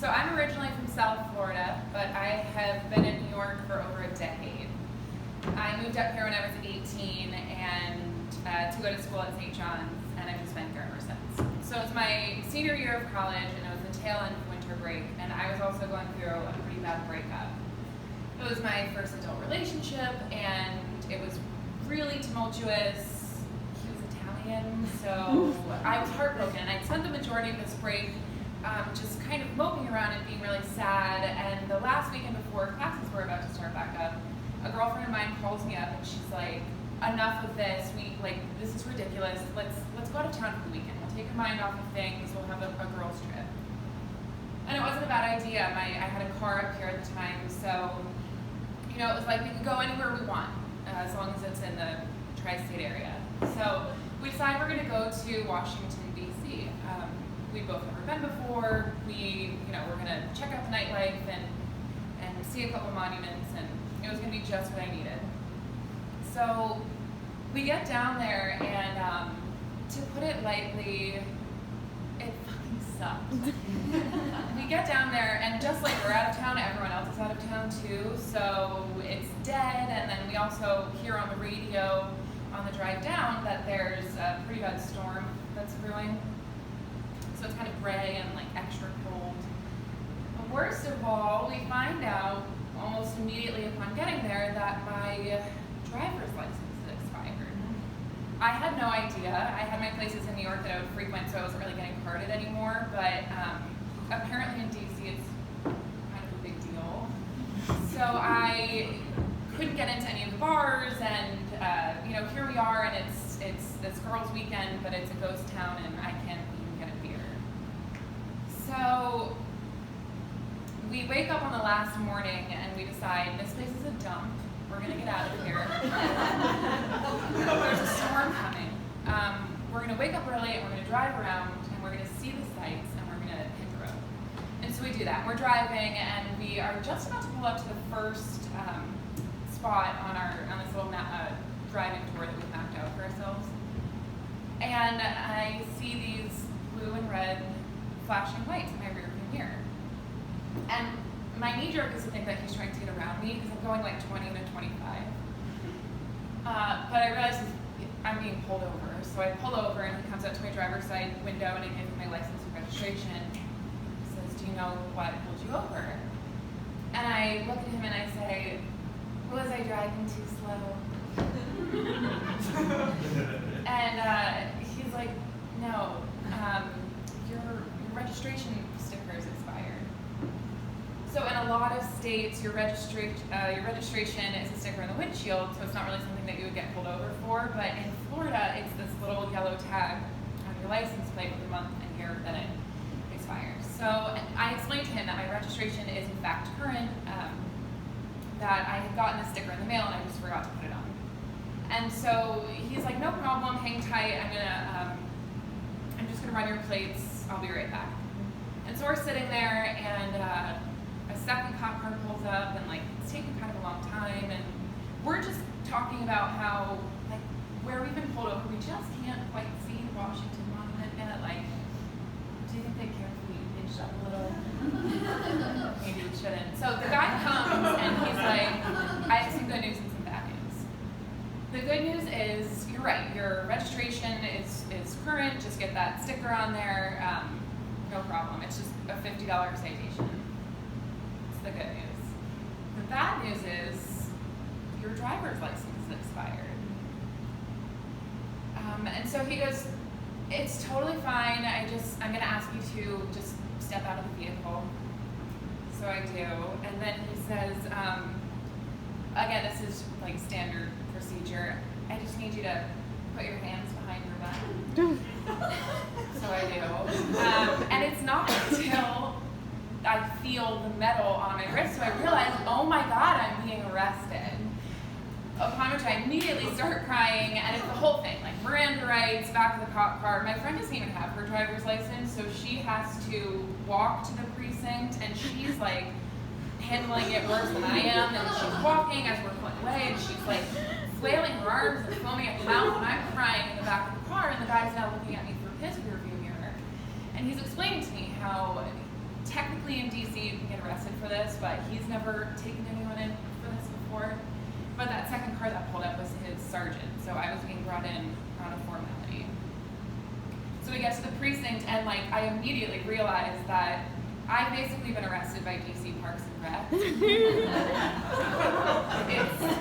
So I'm originally from South Florida, but I have been in New York for over a decade. I moved up here when I was 18 and to go to school at St. John's, and I've just been here ever since. So it's my senior year of college, and it was the tail end of winter break, and I was also going through a pretty bad breakup. It was my first adult relationship, and it was really tumultuous. He was Italian, so I was heartbroken. I spent the majority of this break just kind of moping around and being really sad, and the last weekend before classes were about to start back up, a girlfriend of mine calls me up and she's like, enough of this, this is ridiculous, let's go out of town for the weekend, we'll take your mind off of things, we'll have a girls trip. And it wasn't a bad idea. I had a car up here at the time, so it was like we could go anywhere we want, as long as it's in the tri-state area. So we decided we're gonna go to Washington, D.C. We'd both never been before. We're gonna check out the nightlife and see a couple monuments, and it was gonna be just what I needed. So we get down there, and to put it lightly, it fucking sucked. We get down there, and just like we're out of town, everyone else is out of town too, so it's dead, and then we also hear on the radio on the drive down that there's a pretty bad storm that's brewing. So it's kind of gray and like extra cold. But worst of all, we find out almost immediately upon getting there that my driver's license had expired. I had no idea. I had my places in New York that I would frequent, so I wasn't really getting carded anymore, but apparently in DC it's kind of a big deal. So I couldn't get into any of the bars, and here we are, and it's this girls' weekend, but it's a ghost town, and I can't even get a beer. So we wake up on the last morning, and we decide this place is a dump. We're gonna get out of here. There's a storm coming. We're gonna wake up early, and we're gonna drive around, and we're gonna see the sights, and we're gonna hit the road. And so we do that. We're driving, and we are just about to pull up to the first spot on this little driving tour that we've mapped out for ourselves. And I see these blue and red flashing lights in my rearview mirror. And my knee jerk is to think that he's trying to get around me because I'm going like 20 to 25. But I realize I'm being pulled over. So I pull over, and he comes up to my driver's side window, and I give him my license and registration. He says, "Do you know why I pulled you over?" And I look at him and I say, "Was I driving too slow?" And he's like, "No, your registration sticker is expired." So in a lot of states, your registration is a sticker in the windshield, so it's not really something that you would get pulled over for. But in Florida, it's this little yellow tag on your license plate with the month and year that it expires. So I explained to him that my registration is in fact current, that I had gotten the sticker in the mail and I just forgot to put it on. And so he's like, "No problem, hang tight. I'm just gonna run your plates. I'll be right back." And so we're sitting there, and a second cop car pulls up, and it's taking kind of a long time, and we're just talking about how where we've been pulled over, we just can't quite see the Washington Monument, and do you think they care if we inch up a little? Maybe we shouldn't. So the guy comes, and he's like, "I have some good news and some bad news. The good news is, you're right, your registration is current, just get that sticker on there, no problem. It's just a $50 citation." It's the good news. The bad news is, your driver's license is expired. And so he goes, "It's totally fine, I'm gonna ask you to just step out of the vehicle." So I do, and then he says, again, this is standard procedure, "I just need you to put your hands behind your back." So I do, and it's not until I feel the metal on my wrist, so I realize, oh my God, I'm being arrested. Upon which I immediately start crying, and it's the whole thing, Miranda rights, back of the cop car. My friend doesn't even have her driver's license, so she has to walk to the precinct, and she's handling it worse than I am, and she's walking as we're pulling away, and she's flailing her arms and foaming at the mouth, and I'm crying in the back of the car, and the guy's now looking at me through his rearview mirror, and he's explaining to me how technically in DC you can get arrested for this, but he's never taken anyone in for this before. But that second car that pulled up was his sergeant, so I was being brought in on a formality. So we get to the precinct, and like I immediately realized that I've basically been arrested by DC Parks and Rec.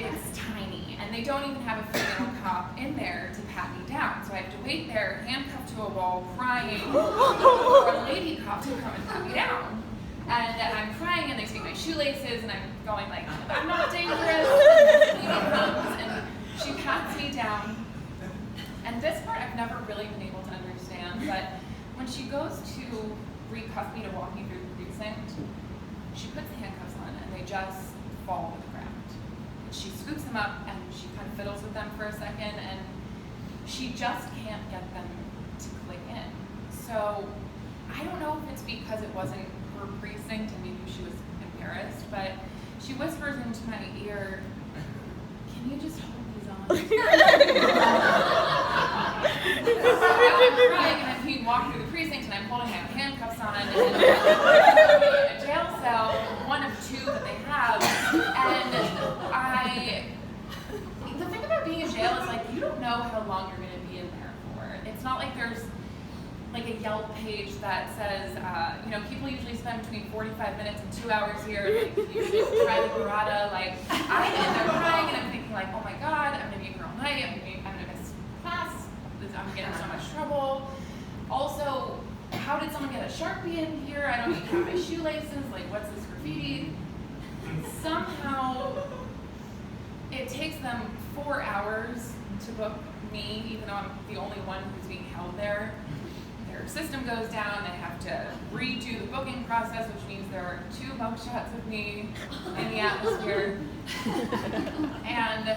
It's tiny, and they don't even have a female cop in there to pat me down. So I have to wait there, handcuffed to a wall, crying for a lady cop to come and pat me down. And I'm crying, and they take my shoelaces, and I'm going like, I'm not dangerous. And this lady comes, and she pats me down. And this part I've never really been able to understand, but when she goes to recuff me to walk me through the precinct, she puts the handcuffs on, and they just fall to the ground. She scoops them up, and she kind of fiddles with them for a second, and she just can't get them to click in. So I don't know if it's because it wasn't her precinct and maybe she was embarrassed, but she whispers into my ear, "Can you just hold these on?" So I'm crying, and I'm being walked through the precinct, and I'm holding my handcuffs on, and I'm in a jail cell, one of two that they have, and the thing about being in jail is like, you don't know how long you're going to be in there for. It's not like there's like a Yelp page that says, people usually spend between 45 minutes and 2 hours here, like, you should try the burrata. Like, I'm in there crying, and I'm thinking like, oh my God, I'm gonna be here all night, I'm gonna miss class, I'm getting in so much trouble. Also, how did someone get a Sharpie in here? I don't even have my shoelaces, like, what's this graffiti? Somehow, it takes them 4 hours to book me, even though I'm the only one who's being held there. Their system goes down, they have to redo the booking process, which means there are 2 mugshots of me in the atmosphere. And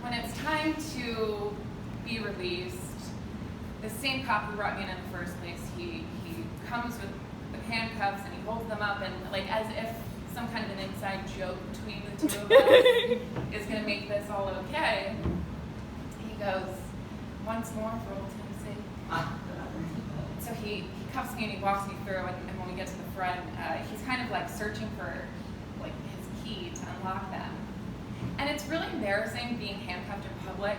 when it's time to be released, the same cop who brought me in the first place, he comes with the handcuffs and he holds them up, and like as if some kind of an inside joke between the two of us is going to make this all okay, he goes, "Once more for old time's sake." So he cuffs me and he walks me through, and when we get to the front, he's kind of like searching for like his key to unlock them. And it's really embarrassing being handcuffed in public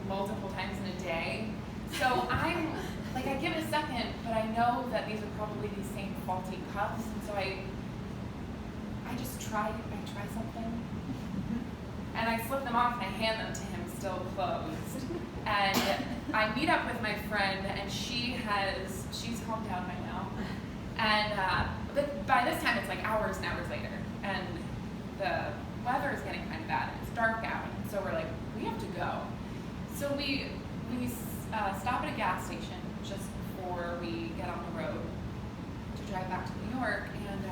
multiple times in a day. So I'm like, I give it a second, but I know that these are probably these same faulty cuffs, and so I just try something. And I slip them off and I hand them to him still closed. And I meet up with my friend, and she's calmed down by now. And but by this time it's like hours and hours later, and the weather is getting kind of bad. It's dark out, so we're like, we have to go. So we stop at a gas station just before we get on the road to drive back to New York, and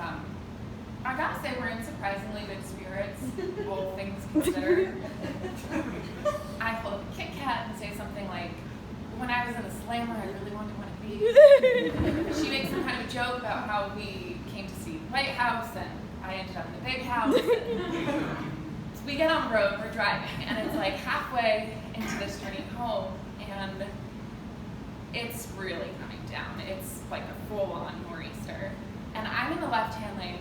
I gotta say we're in surprisingly good spirits, all things considered. I pull up a Kit Kat and say something like, "When I was in the Slammer, I really wanted one of these." She makes some kind of joke about how we came to see the White House, and I ended up in the big house. So we get on the road, we're driving, and it's like halfway into this journey home, and it's really coming down. It's like a full-on nor'easter. And I'm in the left-hand lane,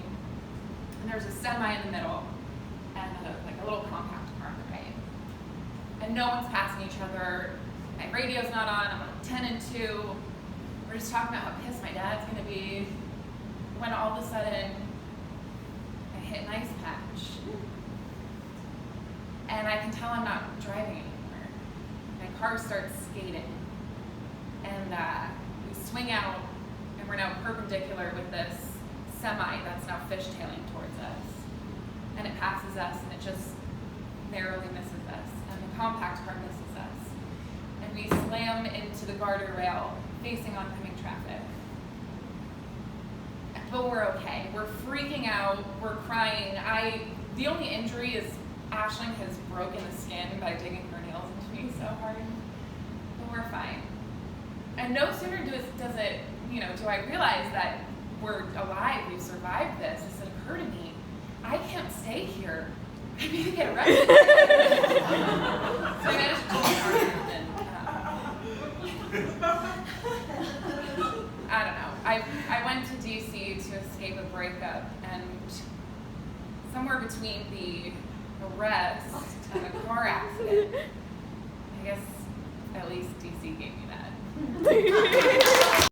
and there's a semi in the middle, and a little compact car on the right. And no one's passing each other. My radio's not on. I'm on 10 and 2. We're just talking about how pissed my dad's gonna be. When all of a sudden, I hit an ice patch. And I can tell I'm not driving anymore. My car starts skating. And we swing out, and we're now perpendicular with this semi that's now fishtailing towards us. And it passes us, and it just narrowly misses us. And the compact car misses us. And we slam into the guardrail facing oncoming traffic. But we're okay. We're freaking out. We're crying. The only injury is Aisling has broken the skin by digging her nails into me so hard. But we're fine. And no sooner does it, do I realize that we're alive, we've survived this, does it occur to me, I can't stay here. I need to get arrested. So I managed to pull my car out, and I don't know. I went to DC to escape a breakup, and somewhere between the arrest and the car accident, I guess at least DC gave me that.